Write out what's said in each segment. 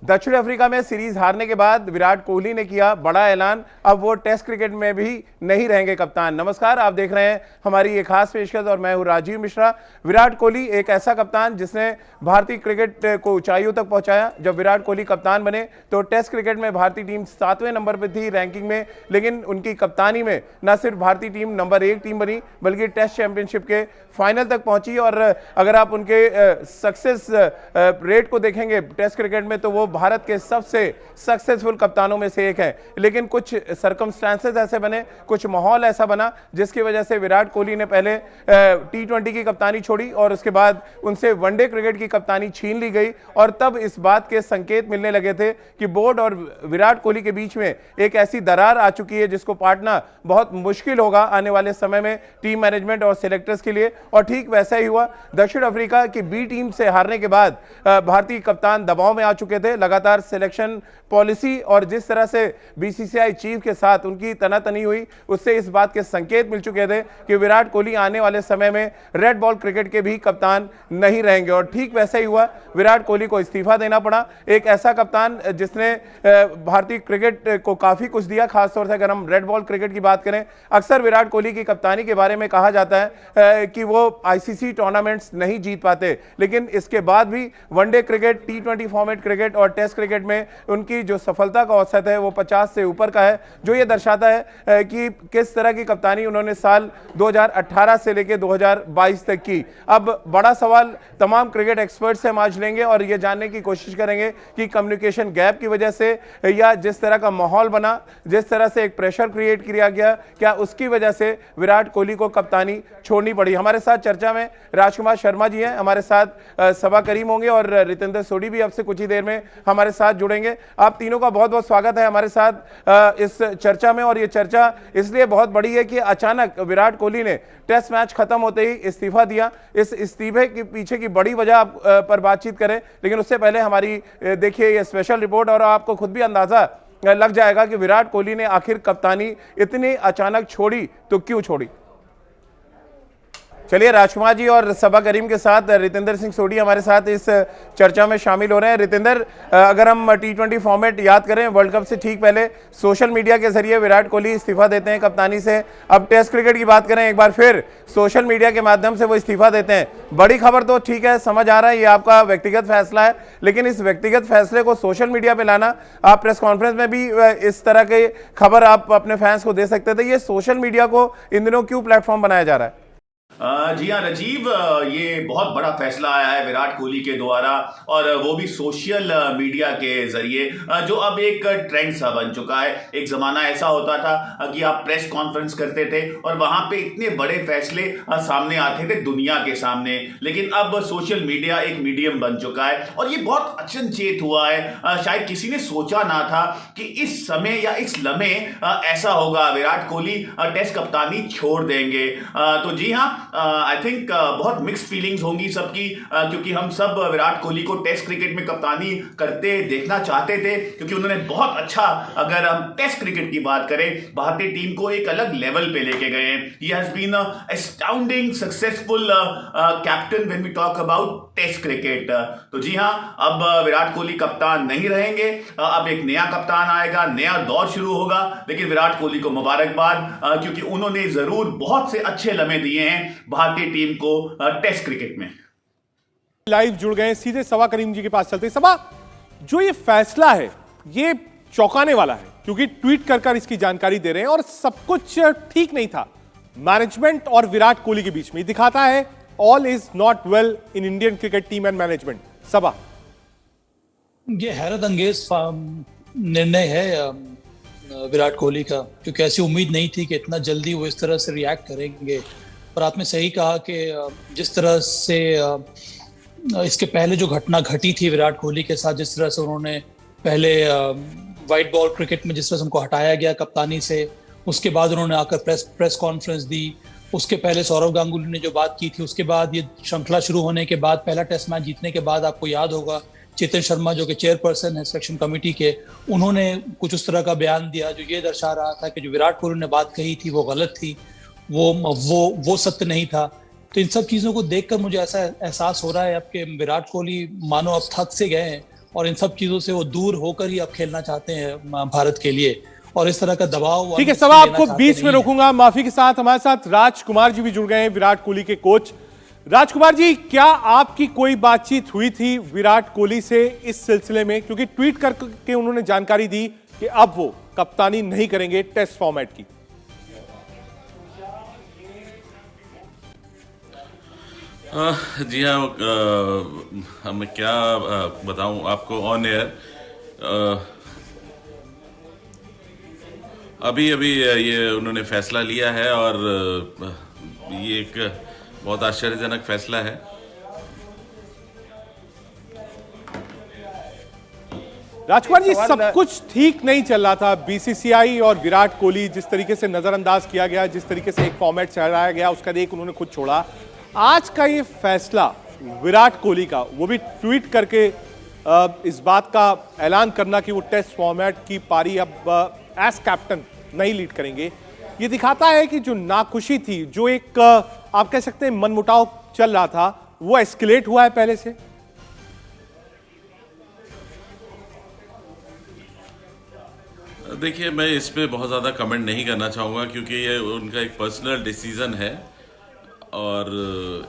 दक्षिण अफ्रीका में सीरीज हारने के बाद विराट कोहली ने किया बड़ा ऐलान, अब वो टेस्ट क्रिकेट में भी नहीं रहेंगे कप्तान। नमस्कार, आप देख रहे हैं हमारी ये खास पेशकश और मैं हूं राजीव मिश्रा। विराट कोहली एक ऐसा कप्तान जिसने भारतीय क्रिकेट को ऊंचाइयों तक पहुंचाया। जब विराट कोहली कप्तान बने तो टेस्ट क्रिकेट में भारतीय टीम 7वें नंबर पर थी रैंकिंग में, लेकिन उनकी कप्तानी में न सिर्फ भारतीय टीम नंबर 1 टीम बनी बल्कि टेस्ट चैंपियनशिप के फाइनल तक पहुंची। और अगर आप उनके सक्सेस रेट को देखेंगे टेस्ट क्रिकेट में तो वो भारत के सबसे सक्सेसफुल कप्तानों में से एक है। लेकिन कुछ सर्कमस्टांसेस ऐसे बने, कुछ माहौल ऐसा बना जिसकी वजह से विराट कोहली ने पहले T20 की कप्तानी छोड़ी और उसके बाद उनसे वनडे क्रिकेट की कप्तानी छीन ली गई। और तब इस बात के संकेत मिलने लगे थे कि बोर्ड और विराट कोहली के बीच में एक ऐसी दरार आ चुकी है जिसको पाटना बहुत मुश्किल होगा आने वाले समय में टीम मैनेजमेंट और सिलेक्टर्स के लिए। और ठीक वैसा ही हुआ। दक्षिण अफ्रीका की बी टीम से हारने के बाद भारतीय कप्तान दबाव में आ चुके थे। लगातार सिलेक्शन पॉलिसी और जिस तरह से बीसीसीआई चीफ के साथ उनकी तनातनी हुई उससे इस बात के संकेत मिल चुके थे कि विराट कोहली आने वाले समय में रेड बॉल क्रिकेट के भी कप्तान नहीं रहेंगे। और ठीक वैसा ही हुआ, विराट कोहली को इस्तीफा देना पड़ा। एक ऐसा कप्तान जिसने भारतीय क्रिकेट को काफी कुछ दिया, खासतौर से अगर हम रेड बॉल क्रिकेट की बात करें। अक्सर विराट कोहली की कप्तानी के बारे में कहा जाता है कि वो आईसीसी टूर्नामेंट्स नहीं जीत पाते, लेकिन इसके बाद भी one day cricket, T20 format cricket और टेस्ट क्रिकेट में उनकी जो सफलता का औसत है वो 50 से ऊपर का है, जो ये दर्शाता है कि किस तरह की कप्तानी उन्होंने साल 2018 से लेकर 2022 तक की। अब बड़ा सवाल तमाम क्रिकेट एक्सपर्ट से हम आज लेंगे और ये जानने की कोशिश करेंगे कि कम्युनिकेशन गैप की वजह से या जिस तरह का माहौल बना, जिस तरह से एक प्रेशर क्रिएट किया गया, क्या उसकी वजह से विराट कोहली को कप्तानी छोड़नी पड़ी। हमारे साथ चर्चा में राजकुमार शर्मा जी हैं, हमारे साथ सबा करीम होंगे और रितेंद्र सोडी भी अब से कुछ ही देर में हमारे साथ जुड़ेंगे। आप तीनों का बहुत बहुत स्वागत है हमारे साथ इस चर्चा में। और ये चर्चा इसलिए बहुत बड़ी है कि अचानक विराट कोहली ने टेस्ट मैच खत्म होते ही इस्तीफा दिया। इस इस्तीफे के पीछे की बड़ी वजह आप पर बातचीत करें, लेकिन उससे पहले हमारी देखिए ये स्पेशल रिपोर्ट और आपको खुद भी अंदाजा लग जाएगा कि विराट कोहली ने आखिर कप्तानी इतनी अचानक छोड़ी तो क्यों छोड़ी। चलिए, राजकुमार जी और सबा करीम के साथ रितेंद्र सिंह सोडी हमारे साथ इस चर्चा में शामिल हो रहे हैं। रितेंद्र, अगर हम T20 फॉर्मेट याद करें, वर्ल्ड कप से ठीक पहले सोशल मीडिया के जरिए विराट कोहली इस्तीफा देते हैं कप्तानी से। अब टेस्ट क्रिकेट की बात करें, एक बार फिर सोशल मीडिया के माध्यम से वो इस्तीफा देते हैं। बड़ी खबर तो ठीक है, समझ आ रहा है ये आपका व्यक्तिगत फैसला है, लेकिन इस व्यक्तिगत फैसले को सोशल मीडिया पर लाना, आप प्रेस कॉन्फ्रेंस में भी इस तरह की खबर आप अपने फैंस को दे सकते थे। ये सोशल मीडिया को इन दिनों क्यों प्लेटफॉर्म बनाया जा रहा है? जी हाँ राजीव, ये बहुत बड़ा फैसला आया है विराट कोहली के द्वारा और वो भी सोशल मीडिया के जरिए, जो अब एक ट्रेंड सा बन चुका है। एक जमाना ऐसा होता था कि आप प्रेस कॉन्फ्रेंस करते थे और वहां पे इतने बड़े फैसले सामने आते थे दुनिया के सामने, लेकिन अब सोशल मीडिया एक मीडियम बन चुका है और ये बहुत अचनचेत हुआ है। शायद किसी ने सोचा ना था कि इस समय या इस लम्हे ऐसा होगा, विराट कोहली टेस्ट कप्तानी छोड़ देंगे। तो जी हाँ, आई थिंक बहुत मिक्स्ड फीलिंग्स होंगी सबकी, क्योंकि हम सब विराट कोहली को टेस्ट क्रिकेट में कप्तानी करते देखना चाहते थे, क्योंकि उन्होंने बहुत अच्छा, अगर हम टेस्ट क्रिकेट की बात करें, भारतीय टीम को एक अलग लेवल पे लेके गए हैं। He has been astounding successful captain when we talk about test cricket. तो जी हाँ, अब विराट कोहली कप्तान नहीं रहेंगे, अब एक नया कप्तान आएगा, नया दौर शुरू होगा। लेकिन विराट कोहली को मुबारकबाद, क्योंकि उन्होंने जरूर बहुत से अच्छे लम्हे दिए हैं भारतीय टीम को टेस्ट क्रिकेट में। लाइव जुड़ गए, सीधे सबा करीम जी के पास चलते हैं। सबा, जो ये फैसला है ये चौंकाने वाला है, क्योंकि ट्वीट कर इसकी जानकारी दे रहे हैं और सब कुछ ठीक नहीं था मैनेजमेंट और विराट कोहली के बीच में। दिखाता है all is not well in Indian cricket team and management. Saba, ये हैरत अंगेज निर्णय है विराट कोहली का, क्योंकि ऐसी उम्मीद नहीं थी कि इतना जल्दी वो इस तरह से रिएक्ट करेंगे। और आपने सही कहा कि जिस तरह से इसके पहले जो घटना घटी थी विराट कोहली के साथ, जिस तरह से उन्होंने पहले वाइट बॉल क्रिकेट में जिस तरह से उनको हटाया गया कप्तानी से, उसके बाद उन्होंने आकर प्रेस कॉन्फ्रेंस दी, उसके पहले सौरव गांगुली ने जो बात की थी, उसके बाद ये श्रृंखला शुरू होने के बाद पहला टेस्ट मैच जीतने के बाद आपको याद होगा चेतन शर्मा जो कि चेयरपर्सन है सिलेक्शन कमेटी के, उन्होंने कुछ उस तरह का बयान दिया जो ये दर्शा रहा था कि जो विराट कोहली ने बात कही थी वो गलत थी, वो सत्य नहीं था। तो इन सब चीज़ों को देखकर मुझे ऐसा एहसास हो रहा है अब कि विराट कोहली मानो अब थक से गए हैं और इन सब चीजों से वो दूर होकर ही अब खेलना चाहते हैं भारत के लिए, और इस तरह का दबाव। ठीक है, सवाल आपको बीच में रोकूंगा, माफी के साथ। हमारे साथ राजकुमार जी भी जुड़ गए हैं, विराट कोहली के कोच। राजकुमार जी, क्या आपकी कोई बातचीत हुई थी विराट कोहली से इस सिलसिले में, क्योंकि ट्वीट करके उन्होंने जानकारी दी कि अब वो कप्तानी नहीं करेंगे टेस्ट फॉर्मेट की? जी हाँ, मैं क्या बताऊं आपको ऑन एयर। अभी ये उन्होंने फैसला लिया है और ये एक बहुत आश्चर्यजनक फैसला है। राजकुमार जी, सब कुछ ठीक नहीं चल रहा था। बीसीसीआई और विराट कोहली जिस तरीके से नजरअंदाज किया गया, जिस तरीके से एक फॉर्मेट चलाया गया, उसका एक उन्होंने खुद छोड़ा। आज का ये फैसला विराट कोहली का, वो भी ट्वीट करके इस बात का ऐलान करना कि वो टेस्ट फॉर्मेट की पारी अब एज कैप्टन नहीं लीड करेंगे, ये दिखाता है कि जो नाखुशी थी, जो एक आप कह सकते हैं मनमुटाव चल रहा था, वो एस्केलेट हुआ है पहले से। देखिए, मैं इस पे बहुत ज़्यादा कमेंट नहीं करना चाहूँगा क्योंकि ये उनका एक पर्सनल डिसीजन है और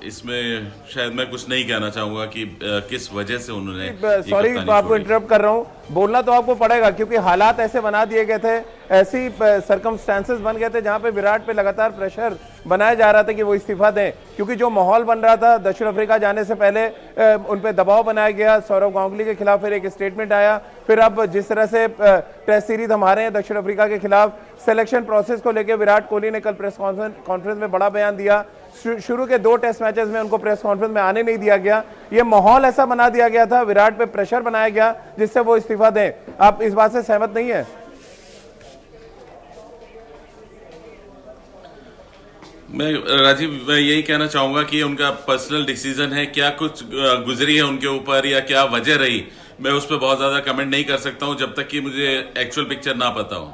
इसमें शायद मैं कुछ नहीं कहना चाहूँगा कि किस वजह से उन्होंने। सॉरी आपको इंटरप्ट कर रहा हूँ, बोलना तो आपको पड़ेगा क्योंकि हालात ऐसे बना दिए गए थे, ऐसी सरकमस्टेंसेस बन गए थे जहां पे विराट पे लगातार प्रेशर बनाया जा रहा था कि वो इस्तीफा दें, क्योंकि जो माहौल बन रहा था दक्षिण अफ्रीका जाने से पहले उन पे दबाव बनाया गया। सौरव गांगुली के खिलाफ फिर एक स्टेटमेंट आया, फिर अब जिस तरह से टेस्ट सीरीज हम हारे हैं दक्षिण अफ्रीका के खिलाफ, सिलेक्शन प्रोसेस को लेकर विराट कोहली ने कल प्रेस कॉन्फ्रेंस में बड़ा बयान दिया। शुरू के 2 टेस्ट मैचेस में उनको प्रेस कॉन्फ्रेंस में आने नहीं दिया गया। ये माहौल ऐसा बना दिया गया था, विराट पे प्रेशर बनाया गया जिससे वो इस्तीफा दें। आप इस बात से सहमत नहीं है? मैं यही कहना चाहूंगा कि उनका पर्सनल डिसीजन है। क्या कुछ गुजरी है उनके ऊपर या क्या वजह रही, मैं उस पर बहुत ज्यादा कमेंट नहीं कर सकता हूं जब तक कि मुझे एक्चुअल पिक्चर ना पता हो।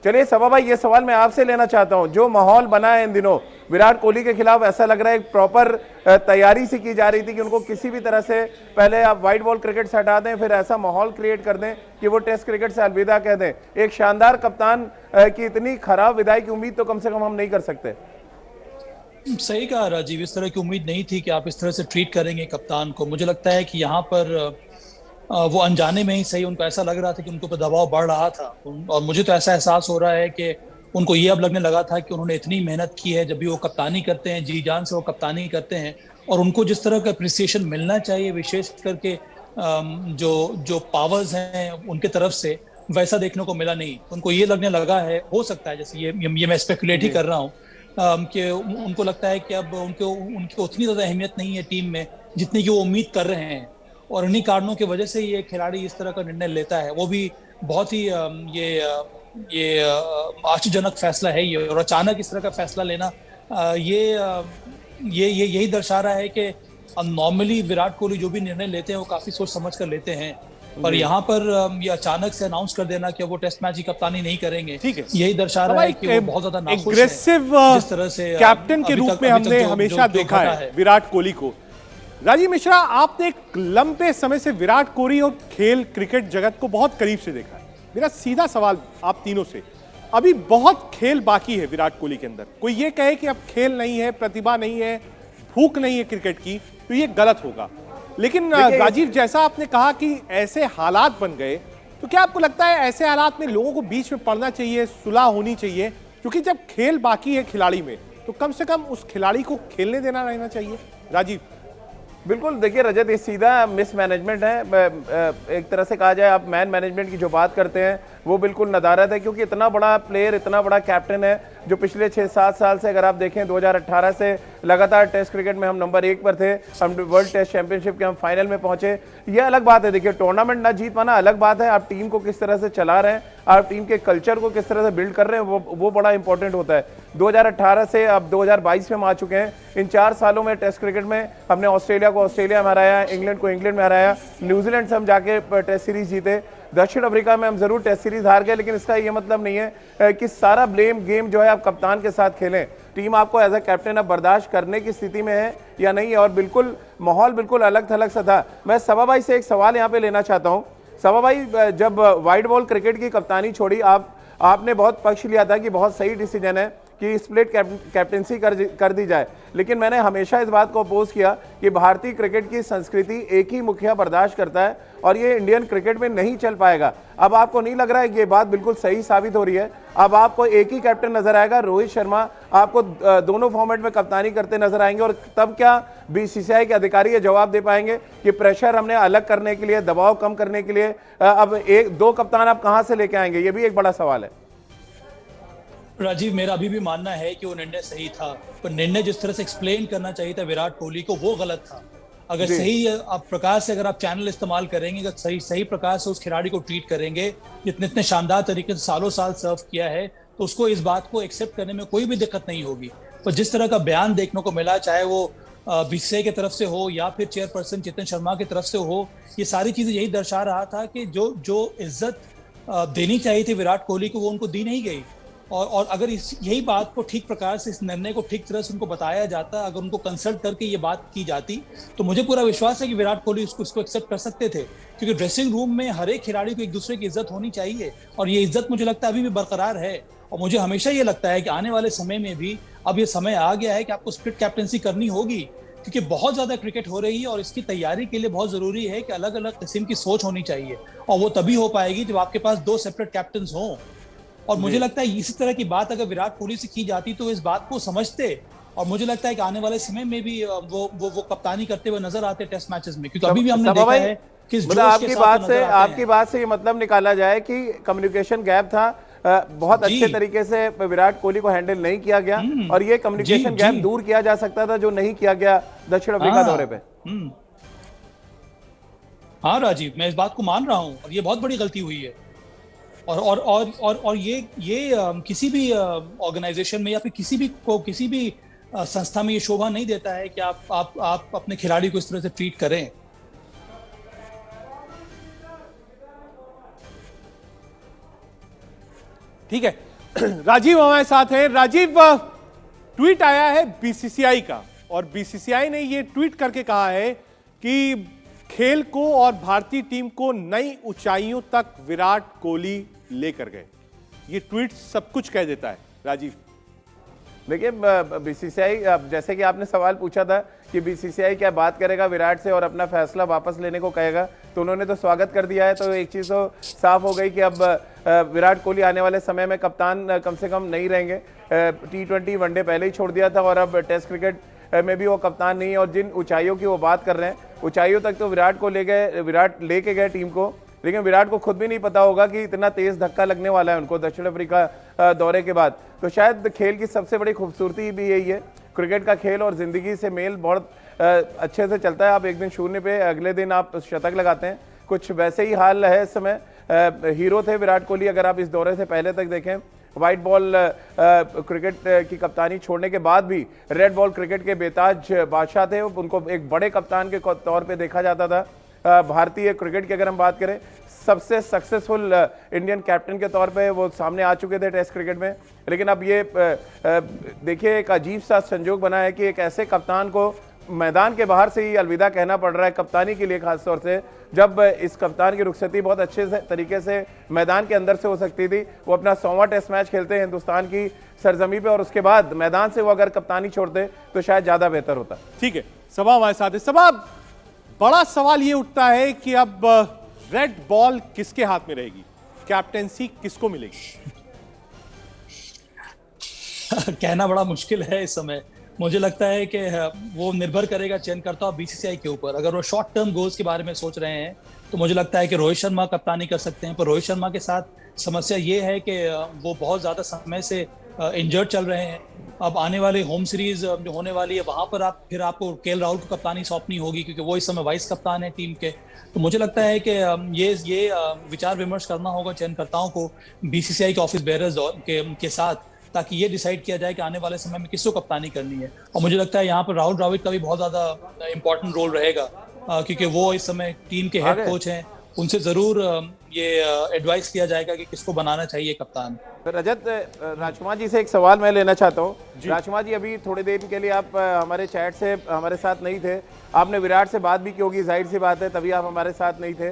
चलिए सबा भाई, ये सवाल मैं आपसे लेना चाहता हूं, जो माहौल बना है इन दिनों विराट कोहली के खिलाफ, ऐसा लग रहा है एक प्रॉपर तैयारी सी की जा रही थी कि उनको किसी भी तरह से पहले आप व्हाइट बॉल क्रिकेट से हटा दें, फिर ऐसा माहौल क्रिएट कर दें कि वो टेस्ट क्रिकेट से अलविदा कह दें। एक शानदार कप्तान की इतनी खराब विदाई की उम्मीद तो कम से कम हम नहीं कर सकते। सही कहा राजीव, इस तरह की उम्मीद नहीं थी कि आप इस तरह से ट्रीट करेंगे कप्तान को। मुझे लगता है कि यहाँ पर वो अनजाने में ही सही, उनको ऐसा लग रहा था कि उनको पर दबाव बढ़ रहा था, और मुझे तो ऐसा एहसास हो रहा है कि उनको ये अब लगने लगा था कि उन्होंने इतनी मेहनत की है, जब भी वो कप्तानी करते हैं जी जान से वो कप्तानी करते हैं, और उनको जिस तरह का अप्रिसिएशन मिलना चाहिए विशेष करके जो पावर्स हैं उनके तरफ से, वैसा देखने को मिला नहीं। उनको ये लगने लगा है, हो सकता है, जैसे ये मैं स्पेकुलेट ही कर रहा हूँ, कि उनको लगता है कि अब उनकी उतनी ज़्यादा अहमियत नहीं है टीम में जितनी कि वो उम्मीद कर रहे हैं, और इन्हीं कारणों की वजह से ये खिलाड़ी इस तरह का निर्णय लेता है। वो भी बहुत ही ये आश्चर्यजनक फैसला है ये, और अचानक इस तरह का फैसला लेना ये यही दर्शा रहा है कि नॉर्मली विराट कोहली जो भी निर्णय लेते हैं वो काफी सोच समझ कर लेते हैं, पर यहाँ पर ये अचानक से अनाउंस कर देना कि वो टेस्ट मैच की कप्तानी नहीं करेंगे, ठीक है, यही दर्शा रहा है कि वो बहुत ज्यादा नाखुश है जिस तरह से कैप्टन के रूप में हमने हमेशा देखा है विराट कोहली को। राजीव मिश्रा, आपने एक लंबे समय से विराट कोहली और खेल क्रिकेट जगत को बहुत करीब से देखा है। मेरा सीधा सवाल आप तीनों से, अभी बहुत खेल बाकी है विराट कोहली के अंदर। कोई ये कहे कि अब खेल नहीं है, प्रतिभा नहीं है, भूख नहीं है क्रिकेट की, तो ये गलत होगा। लेकिन राजीव, जैसा आपने कहा कि ऐसे हालात बन गए, तो क्या आपको लगता है ऐसे हालात में लोगों को बीच में पड़ना चाहिए, सुलह होनी चाहिए? क्योंकि जब खेल बाकी है खिलाड़ी में, तो कम से कम उस खिलाड़ी को खेलने देना रहना चाहिए। राजीव? बिल्कुल, देखिए रजत, ये सीधा मिसमैनेजमेंट है। एक तरह से कहा जाए, आप मैन मैनेजमेंट की जो बात करते हैं वो बिल्कुल नदारत है, क्योंकि इतना बड़ा प्लेयर, इतना बड़ा कैप्टन है जो पिछले 6-7 साल से, अगर आप देखें 2018 से लगातार टेस्ट क्रिकेट में हम नंबर 1 पर थे, हम वर्ल्ड टेस्ट चैंपियनशिप के हम फाइनल में पहुंचे। ये अलग बात है, देखिए टूर्नामेंट ना जीत पाना अलग बात है, आप टीम को किस तरह से चला रहे हैं, आप टीम के कल्चर को किस तरह से बिल्ड कर रहे हैं, वो बड़ा इंपॉर्टेंट होता है। 2018 से अब 2022 में हम आ चुके हैं। इन 4 सालों में टेस्ट क्रिकेट में हमने ऑस्ट्रेलिया को ऑस्ट्रेलिया में हराया, इंग्लैंड को इंग्लैंड में हराया, न्यूजीलैंड से हम जाके टेस्ट सीरीज जीते, दक्षिण अफ्रीका में हम जरूर टेस्ट सीरीज हार गए, लेकिन इसका ये मतलब नहीं है कि सारा ब्लेम गेम जो है आप कप्तान के साथ खेलें। टीम आपको एज अ कैप्टन अब बर्दाश्त करने की स्थिति में है या नहीं, और बिल्कुल माहौल बिल्कुल अलग थलग सा था। मैं सभा भाई से एक सवाल यहाँ पे लेना चाहता हूँ। सभा भाई, जब वाइट बॉल क्रिकेट की कप्तानी छोड़ी, आपने बहुत पक्ष लिया था कि बहुत सही डिसीजन है कि स्प्लिट कैप्टनसी कर दी जाए, लेकिन मैंने हमेशा इस बात को अपोज किया कि भारतीय क्रिकेट की संस्कृति एक ही मुखिया बर्दाश्त करता है और ये इंडियन क्रिकेट में नहीं चल पाएगा। अब आपको नहीं लग रहा है कि ये बात बिल्कुल सही साबित हो रही है? अब आपको एक ही कैप्टन नजर आएगा, रोहित शर्मा आपको दोनों फॉर्मेट में कप्तानी करते नजर आएंगे, और तब क्या बीसीसीआई के अधिकारी ये जवाब दे पाएंगे कि प्रेशर हमने अलग करने के लिए, दबाव कम करने के लिए अब दो कप्तान आप कहां से लेके आएंगे? ये भी एक बड़ा सवाल है। राजीव, मेरा अभी भी मानना है कि वो निर्णय सही था, पर निर्णय जिस तरह से एक्सप्लेन करना चाहिए था विराट कोहली को, वो गलत था। अगर सही आप प्रकार से, अगर आप चैनल इस्तेमाल करेंगे, अगर सही प्रकार से उस खिलाड़ी को ट्रीट करेंगे जितने इतने शानदार तरीके से सालों साल सर्व किया है, तो उसको इस बात को एक्सेप्ट करने में कोई भी दिक्कत नहीं होगी। पर जिस तरह का बयान देखने को मिला, चाहे वो बीसीसीआई की तरफ से हो या फिर चेयरपर्सन चेतन शर्मा की तरफ से हो, ये सारी चीजें यही दर्शा रहा था कि जो इज्जत देनी चाहिए थी विराट कोहली को, वो उनको दी नहीं गई। और अगर यही बात को ठीक प्रकार से, इस निर्णय को ठीक तरह से उनको बताया जाता, अगर उनको कंसल्ट करके ये बात की जाती, तो मुझे पूरा विश्वास है कि विराट कोहली इसको एक्सेप्ट कर सकते थे। क्योंकि ड्रेसिंग रूम में हर एक खिलाड़ी को एक दूसरे की इज्जत होनी चाहिए, और ये इज्जत मुझे लगता है अभी भी बरकरार है। और मुझे हमेशा ये लगता है कि आने वाले समय में भी अब ये समय आ गया है कि आपको स्प्लिट कैप्टनसी करनी होगी, क्योंकि बहुत ज्यादा क्रिकेट हो रही है और इसकी तैयारी के लिए बहुत जरूरी है कि अलग अलग किस्म की सोच होनी चाहिए, और वो तभी हो पाएगी जब आपके पास दो सेपरेट कैप्टन हों। और मुझे लगता है इसी तरह की बात अगर विराट कोहली से की जाती तो इस बात को समझते, और मुझे लगता है कि आने वाले समय में भी वो कप्तानी करते हुए नजर आते टेस्ट मैचेस में, क्योंकि अभी भी हमने देखा है कि मतलब आपकी बात से ये मतलब निकाला जाए कि कम्युनिकेशन गैप था, बहुत अच्छे तरीके से विराट कोहली को हैंडल नहीं किया गया, और ये कम्युनिकेशन गैप दूर किया जा सकता था जो नहीं किया गया दक्षिण अफ्रीका दौरे पे। हाँ राजीव, मैं इस बात को मान रहा हूँ, और ये बहुत बड़ी गलती हुई है। और ये किसी भी ऑर्गेनाइजेशन में या फिर किसी भी संस्था में ये शोभा नहीं देता है कि आप अपने खिलाड़ी को इस तरह से ट्रीट करें। ठीक है, राजीव हमारे साथ हैं। राजीव, ट्वीट आया है बीसीसीआई का, और बीसीसीआई ने ये ट्वीट करके कहा है कि खेल को और भारतीय टीम को नई ऊंचाइयों तक विराट कोहली लेकर गए। ये ट्वीट सब कुछ कह देता है। राजीव, देखिए, बीसीसीआई, जैसे कि आपने सवाल पूछा था कि बीसीसीआई क्या बात करेगा विराट से और अपना फैसला वापस लेने को कहेगा, तो उन्होंने तो स्वागत कर दिया है। तो एक चीज़ तो साफ हो गई कि अब विराट कोहली आने वाले समय में कप्तान कम से कम नहीं रहेंगे। T20 वनडे पहले ही छोड़ दिया था, और अब टेस्ट क्रिकेट में भी वो कप्तान नहीं है। और जिन ऊंचाइयों की वो बात कर रहे हैं, ऊंचाइयों तक तो विराट लेके गए टीम को, लेकिन विराट को खुद भी नहीं पता होगा कि इतना तेज धक्का लगने वाला है उनको दक्षिण अफ्रीका दौरे के बाद। तो शायद खेल की सबसे बड़ी खूबसूरती भी यही है, क्रिकेट का खेल और जिंदगी से मेल बहुत अच्छे से चलता है। आप एक दिन शून्य पे, अगले दिन आप शतक लगाते हैं, कुछ वैसे ही हाल है इस समय। हीरो थे विराट कोहली, अगर आप इस दौरे से पहले तक देखें। व्हाइट बॉल क्रिकेट की कप्तानी छोड़ने के बाद भी रेड बॉल क्रिकेट के बेताज बादशाह थे, उनको एक बड़े कप्तान के तौर पे देखा जाता था। भारतीय क्रिकेट की अगर हम बात करें, सबसे सक्सेसफुल इंडियन कैप्टन के तौर पे वो सामने आ चुके थे टेस्ट क्रिकेट में। लेकिन अब ये देखिए, एक अजीब सा संजोग बना है कि एक ऐसे कप्तान को मैदान के बाहर से ही अलविदा कहना पड़ रहा है कप्तानी के लिए, खासतौर से जब इस कप्तान की रुखसती बहुत अच्छे तरीके से मैदान के अंदर से हो सकती थी। वो अपना 100वां टेस्ट मैच खेलते हैं हिंदुस्तान की सरजमी पे, और उसके बाद मैदान से वो अगर कप्तानी छोड़ते तो शायद ज्यादा बेहतर होता। ठीक है, सभा हमारे साथ है। सभा, बड़ा सवाल ये उठता है कि अब रेड बॉल किसके हाथ में रहेगी, कैप्टेंसी किसको मिलेगी? कहना बड़ा मुश्किल है इस समय। मुझे लगता है कि वो निर्भर करेगा चयनकर्ता और बीसीसीआई के ऊपर। अगर वो शॉर्ट टर्म गोल्स के बारे में सोच रहे हैं तो मुझे लगता है कि रोहित शर्मा कप्तानी कर सकते हैं, पर रोहित शर्मा के साथ समस्या ये है कि वो बहुत ज़्यादा समय से इंजर्ड चल रहे हैं। अब आने वाले होम सीरीज जो होने वाली है, वहाँ पर आपको केएल राहुल को कप्तानी सौंपनी होगी, क्योंकि वो इस समय वाइस कप्तान है टीम के। तो मुझे लगता है कि ये विचार विमर्श करना होगा चयनकर्ताओं को बीसीसीआई के ऑफिस बेयरर्स के साथ, ताकि ये डिसाइड किया जाए कि आने वाले समय में किसको कप्तानी करनी है। और मुझे लगता है यहाँ पर राहुल द्रविड़ का भी बहुत ज़्यादा इंपॉर्टेंट रोल रहेगा, क्योंकि वो इस समय टीम के हेड कोच हैं। उनसे ज़रूर ये एडवाइस किया जाएगा कि किसको बनाना चाहिए कप्तान। तो रजत, राजकुमार जी से एक सवाल मैं लेना चाहता हूँ। राजकुमार जी, अभी थोड़े देर के लिए आप हमारे चैट से हमारे साथ नहीं थे, आपने विराट से बात भी की होगी, जाहिर सी बात है, तभी आप हमारे साथ नहीं थे।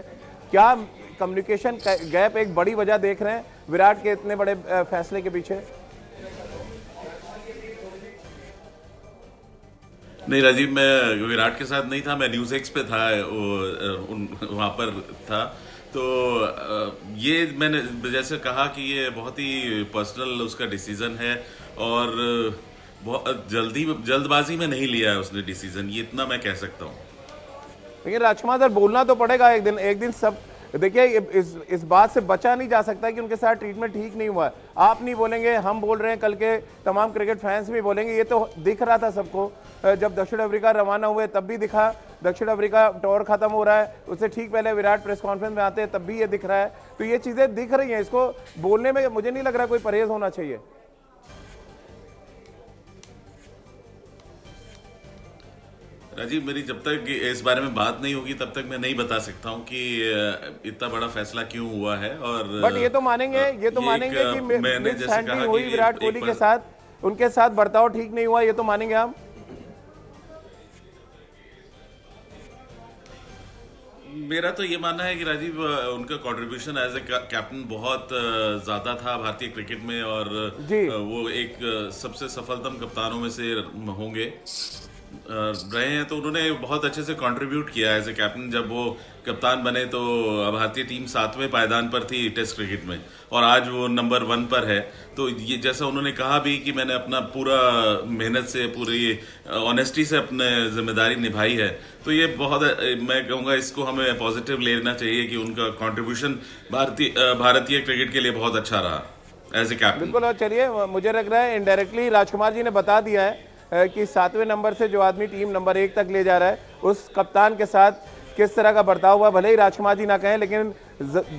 क्या कम्युनिकेशन गैप एक बड़ी वजह देख रहे हैं विराट के इतने बड़े फैसले के पीछे? नहीं राजीव, मैं विराट के साथ नहीं था, मैं न्यूज़ एक्स पे था, वहाँ पर था। तो ये मैंने जैसे कहा कि ये बहुत ही पर्सनल उसका डिसीजन है और बहुत जल्दबाजी में नहीं लिया है उसने डिसीजन, ये इतना मैं कह सकता हूँ। लेकिन राजकुमार सर, बोलना तो पड़ेगा एक दिन सब। देखिए, इस बात से बचा नहीं जा सकता कि उनके साथ ट्रीटमेंट ठीक नहीं हुआ। आप नहीं बोलेंगे, हम बोल रहे हैं, कल के तमाम क्रिकेट फैंस भी बोलेंगे। ये तो दिख रहा था सबको, जब दक्षिण अफ्रीका रवाना हुए तब भी दिखा, दक्षिण अफ्रीका टूर खत्म हो रहा है उससे ठीक पहले विराट प्रेस कॉन्फ्रेंस में आते हैं तब भी ये दिख रहा है। तो ये चीजें दिख रही हैं, इसको बोलने में मुझे नहीं लग रहा कोई परहेज होना चाहिए। राजीव, मेरी जब तक इस बारे में बात नहीं होगी तब तक मैं नहीं बता सकता हूं कि इतना बड़ा फैसला क्यों हुआ है। और बट ये तो मानेंगे कि मैंने जैसे कहा हुई कि विराट कोहली के साथ, उनके साथ बर्ताव ठीक नहीं हुआ, ये तो मानेंगे हम। मेरा तो ये मानना है कि राजीव, उनका कंट्रीब्यूशन एज ए कैप्टन बहुत ज्यादा था भारतीय क्रिकेट में और वो एक सबसे सफलतम कप्तानों में से होंगे रहे हैं। तो उन्होंने बहुत अच्छे से कंट्रीब्यूट किया एज ए कैप्टन। जब वो कप्तान बने तो भारतीय टीम 7वें पायदान पर थी टेस्ट क्रिकेट में और आज वो नंबर 1 पर है। तो ये जैसा उन्होंने कहा भी कि मैंने अपना पूरा मेहनत से, पूरी ऑनेस्टी से अपने जिम्मेदारी निभाई है, तो ये बहुत, मैं कहूँगा इसको हमें पॉजिटिव लेना चाहिए कि उनका कंट्रीब्यूशन भारतीय क्रिकेट के लिए बहुत अच्छा रहा एज ए कैप्टन। बिल्कुल। और चलिए, मुझे लग रहा है इनडायरेक्टली राजकुमार जी ने बता दिया है कि 7वें नंबर से जो आदमी टीम नंबर 1 तक ले जा रहा है, उस कप्तान के साथ किस तरह का बर्ताव हुआ। भले ही राजकुमार जी ना कहें, लेकिन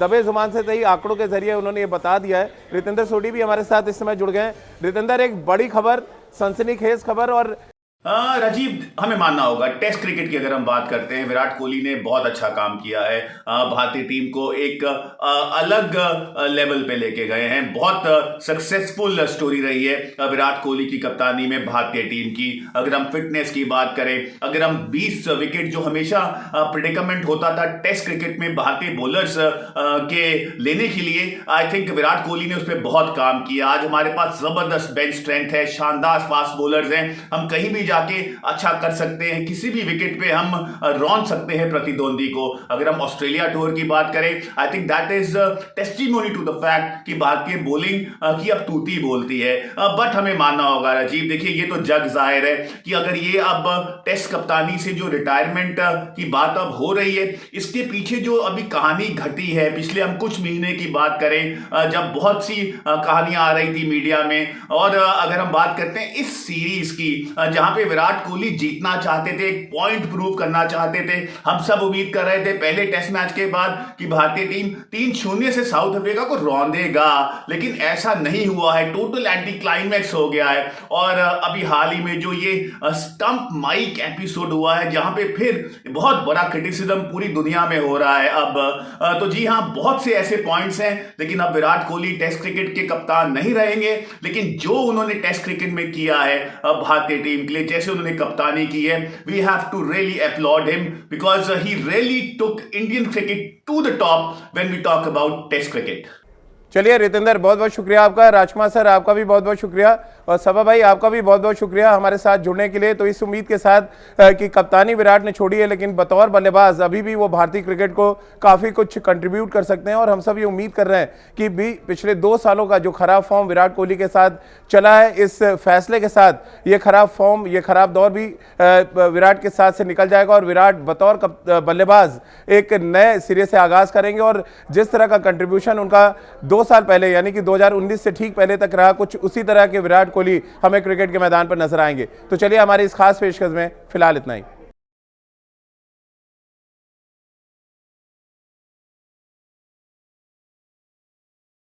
दबे जुबान से सही आंकड़ों के जरिए उन्होंने ये बता दिया है। रितेंद्र सोढी भी हमारे साथ इस समय जुड़ गए हैं। रितेंद्र, एक बड़ी खबर, सनसनीखेज खबर। और राजीव, हमें मानना होगा, टेस्ट क्रिकेट की अगर हम बात करते हैं, विराट कोहली ने बहुत अच्छा काम किया है। भारतीय टीम को एक अलग लेवल पे लेके गए हैं। बहुत सक्सेसफुल स्टोरी रही है विराट कोहली की कप्तानी में भारतीय टीम की। अगर हम फिटनेस की बात करें, अगर हम 20 विकेट जो हमेशा प्रेडिकमेंट होता था टेस्ट क्रिकेट में भारतीय बॉलर्स के लेने के लिए, आई थिंक विराट कोहली ने उस पर बहुत काम किया। आज हमारे पास जबरदस्त बेंच स्ट्रेंथ है, शानदार फास्ट बॉलर्स हैं, हम कहीं भी जाके अच्छा कर सकते हैं, किसी भी विकेट पे हम रौंद सकते हैं प्रतिद्वंदी को। अगर हम ऑस्ट्रेलिया टूर की बात करें, I think that is testimony to the fact कि भारतीय बॉलिंग की अब तूती बोलती है। बट हमें मानना होगा राजीव, देखिए ये तो जग जाहिर है कि अगर ये अब टेस्ट कप्तानी से जो रिटायरमेंट की बात अब हो रही है, इसके पीछे जो अभी कहानी घटी है, पिछले हम कुछ महीने की बात करें जब बहुत सी कहानियां आ रही थी मीडिया में, और अगर हम बात करते हैं इस सीरीज की जहां पे विराट कोहली जीतना चाहते थे, एक पॉइंट प्रूव करना चाहते थे, हम सब उम्मीद कर रहे थे पहले टेस्ट मैच के बाद कि भारतीय टीम 3-0 से साउथ अफ्रीका को रौंदेगा, लेकिन ऐसा नहीं हुआ है। टोटल एंटी क्लाइमैक्स हो गया है। और अभी हाल ही में जो ये स्टंप माइक एपिसोड हुआ है, जहां पे फिर बहुत बड़ा क्रिटिसिज्म पूरी दुनिया में हो रहा है अब। तो जी हां, बहुत से ऐसे पॉइंट्स हैं, लेकिन अब विराट कोहली टेस्ट क्रिकेट के कप्तान नहीं रहेंगे। लेकिन जो उन्होंने टेस्ट क्रिकेट में किया है भारतीय टीम के लिए, जैसे उन्होंने कप्तानी की है, we have to really applaud him because he really took Indian cricket to the top when we talk about test cricket. चलिए रितेंद्र, बहुत बहुत शुक्रिया आपका। राजकुमार सर, आपका भी बहुत बहुत शुक्रिया। और सबा भाई, आपका भी बहुत बहुत शुक्रिया हमारे साथ जुड़ने के लिए। तो इस उम्मीद के साथ कि कप्तानी विराट ने छोड़ी है, लेकिन बतौर बल्लेबाज अभी भी वो भारतीय क्रिकेट को काफ़ी कुछ कंट्रीब्यूट कर सकते हैं। और हम सब ये उम्मीद कर रहे हैं कि भी पिछले 2 सालों का जो खराब फॉर्म विराट कोहली के साथ चला है, इस फैसले के साथ ये खराब फॉर्म, ये खराब दौर भी विराट के साथ से निकल जाएगा और विराट बतौर बल्लेबाज एक नए सिरे से आगाज़ करेंगे। और जिस तरह का कंट्रीब्यूशन उनका 2 साल पहले यानी कि 2019 से ठीक पहले तक रहा, कुछ उसी तरह के विराट कोहली हमें क्रिकेट के मैदान पर नजर आएंगे। तो चलिए, हमारी इस खास पेशकश में फिलहाल इतना ही।